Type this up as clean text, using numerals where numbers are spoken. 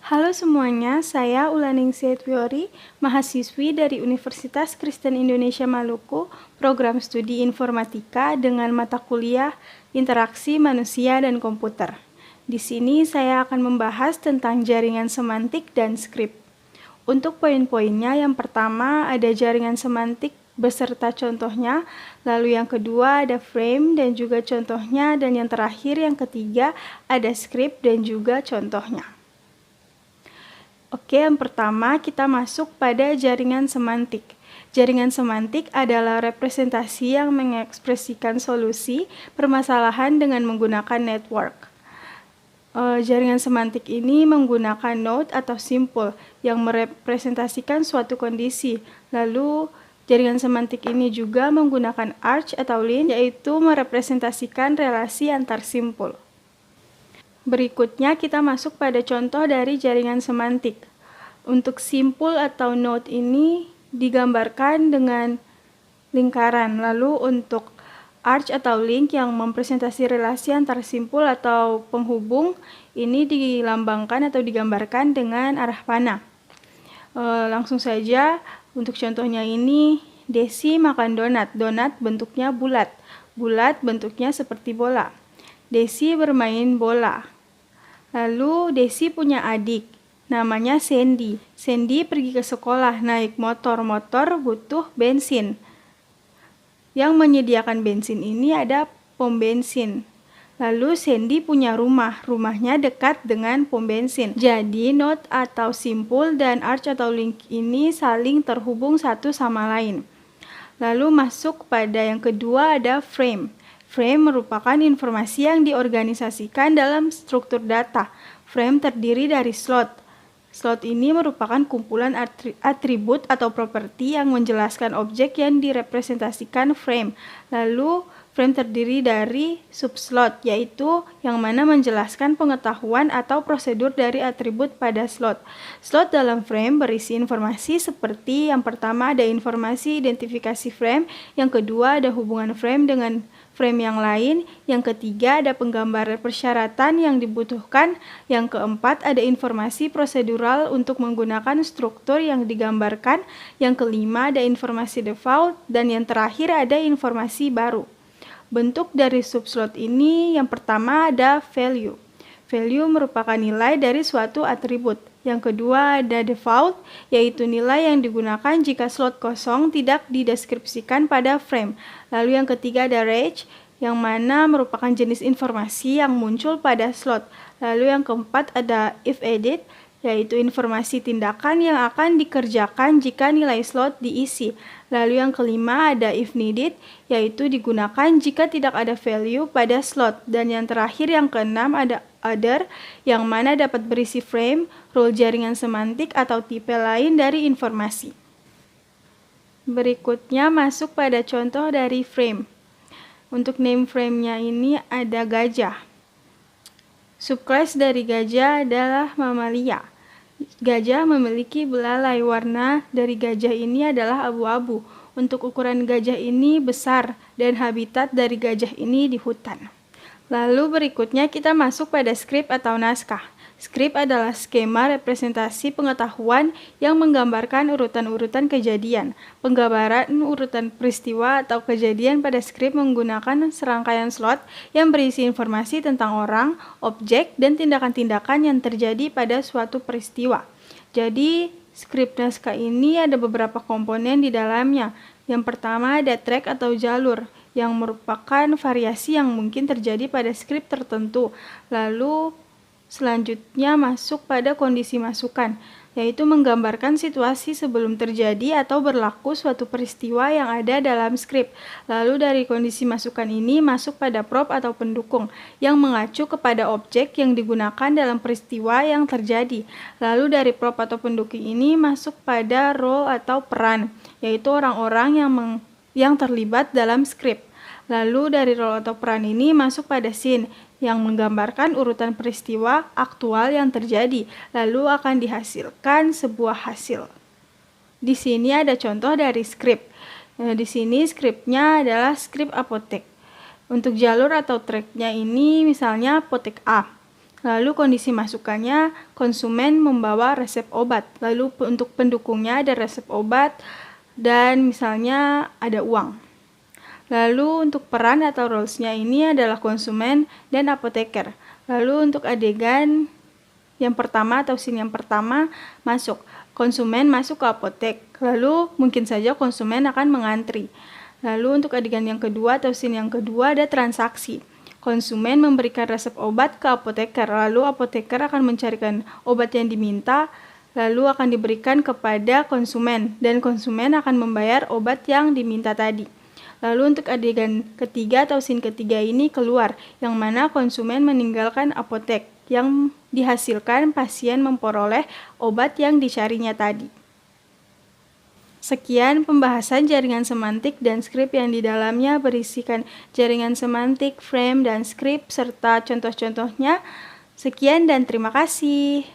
Halo semuanya, saya Ulaningsih Etwiori, mahasiswi dari Universitas Kristen Indonesia Maluku, program studi informatika dengan mata kuliah interaksi manusia dan komputer. Di sini saya akan membahas tentang jaringan semantik dan skrip. Untuk poin-poinnya, yang pertama ada jaringan semantik beserta contohnya, lalu yang kedua ada frame dan juga contohnya, dan yang terakhir yang ketiga ada skrip dan juga contohnya. Oke, yang pertama kita masuk pada jaringan semantik. Jaringan semantik adalah representasi yang mengekspresikan solusi permasalahan dengan menggunakan network. Jaringan semantik ini menggunakan node atau simpul yang merepresentasikan suatu kondisi. Lalu, jaringan semantik ini juga menggunakan arch atau link, yaitu merepresentasikan relasi antar simpul. Berikutnya kita masuk pada contoh dari jaringan semantik. Untuk simpul atau node ini digambarkan dengan lingkaran. Lalu untuk arch atau link yang mempresentasi relasi antar simpul atau penghubung ini dilambangkan atau digambarkan dengan arah panah. Langsung saja untuk contohnya ini, Desi makan donat. Donat bentuknya bulat. Bulat bentuknya seperti bola. Desi bermain bola. Lalu Desi punya adik, namanya Sandy. Sandy pergi ke sekolah naik motor. Motor butuh bensin. Yang menyediakan bensin ini ada pom bensin. Lalu Sandy punya rumah. Rumahnya dekat dengan pom bensin. Jadi node atau simpul dan arch atau link ini saling terhubung satu sama lain. Lalu masuk pada yang kedua ada frame. Frame merupakan informasi yang diorganisasikan dalam struktur data. Frame terdiri dari slot. Slot ini merupakan kumpulan atribut atau properti yang menjelaskan objek yang direpresentasikan frame. Lalu, frame terdiri dari subslot, yaitu yang mana menjelaskan pengetahuan atau prosedur dari atribut pada slot. Slot dalam frame berisi informasi seperti yang pertama ada informasi identifikasi frame, yang kedua ada hubungan frame dengan frame yang lain, yang ketiga ada penggambaran persyaratan yang dibutuhkan, yang keempat ada informasi prosedural untuk menggunakan struktur yang digambarkan, yang kelima ada informasi default, dan yang terakhir ada informasi baru. Bentuk dari subslot ini yang pertama ada value. Value merupakan nilai dari suatu atribut. Yang kedua ada default, yaitu nilai yang digunakan jika slot kosong tidak dideskripsikan pada frame. Lalu yang ketiga ada range, yang mana merupakan jenis informasi yang muncul pada slot. Lalu yang keempat ada if edit, yaitu informasi tindakan yang akan dikerjakan jika nilai slot diisi. Lalu yang kelima ada if needed, yaitu digunakan jika tidak ada value pada slot. Dan yang terakhir yang keenam ada other, yang mana dapat berisi frame, rule jaringan semantik atau tipe lain dari informasi. Berikutnya masuk pada contoh dari frame. Untuk name frame-nya ini ada gajah. Subclass dari gajah adalah mamalia. Gajah memiliki belalai. Warna dari gajah ini adalah abu-abu. Untuk ukuran gajah ini besar dan habitat dari gajah ini di hutan. Lalu berikutnya kita masuk pada skrip atau naskah. Skrip adalah skema representasi pengetahuan yang menggambarkan urutan-urutan kejadian. Penggambaran urutan peristiwa atau kejadian pada skrip menggunakan serangkaian slot yang berisi informasi tentang orang, objek, dan tindakan-tindakan yang terjadi pada suatu peristiwa. Jadi, skrip naskah ini ada beberapa komponen di dalamnya. Yang pertama ada track atau jalur, yang merupakan variasi yang mungkin terjadi pada skrip tertentu. Lalu selanjutnya masuk pada kondisi masukan, yaitu menggambarkan situasi sebelum terjadi atau berlaku suatu peristiwa yang ada dalam skrip. Lalu dari kondisi masukan ini masuk pada prop atau pendukung, yang mengacu kepada objek yang digunakan dalam peristiwa yang terjadi. Lalu dari prop atau pendukung ini masuk pada role atau peran, yaitu orang-orang yang terlibat dalam skrip. Lalu dari role atau peran ini masuk pada scene, yang menggambarkan urutan peristiwa aktual yang terjadi, lalu akan dihasilkan sebuah hasil. Di sini ada contoh dari skrip. Di sini skripnya adalah skrip apotek. Untuk jalur atau tracknya ini misalnya apotek A. Lalu kondisi masukannya, konsumen membawa resep obat. Lalu untuk pendukungnya ada resep obat dan misalnya ada uang. Lalu untuk peran atau roles-nya ini adalah konsumen dan apoteker. Lalu untuk adegan yang pertama atau scene yang pertama masuk. Konsumen masuk ke apotek. Lalu mungkin saja konsumen akan mengantri. Lalu untuk adegan yang kedua atau scene yang kedua ada transaksi. Konsumen memberikan resep obat ke apoteker, lalu apoteker akan mencarikan obat yang diminta, lalu akan diberikan kepada konsumen, dan konsumen akan membayar obat yang diminta tadi. Lalu untuk adegan ketiga atau scene ketiga ini keluar, yang mana konsumen meninggalkan apotek, yang dihasilkan pasien memperoleh obat yang dicarinya tadi. Sekian pembahasan jaringan semantik dan skrip yang di dalamnya berisikan jaringan semantik, frame, dan skrip, serta contoh-contohnya. Sekian dan terima kasih.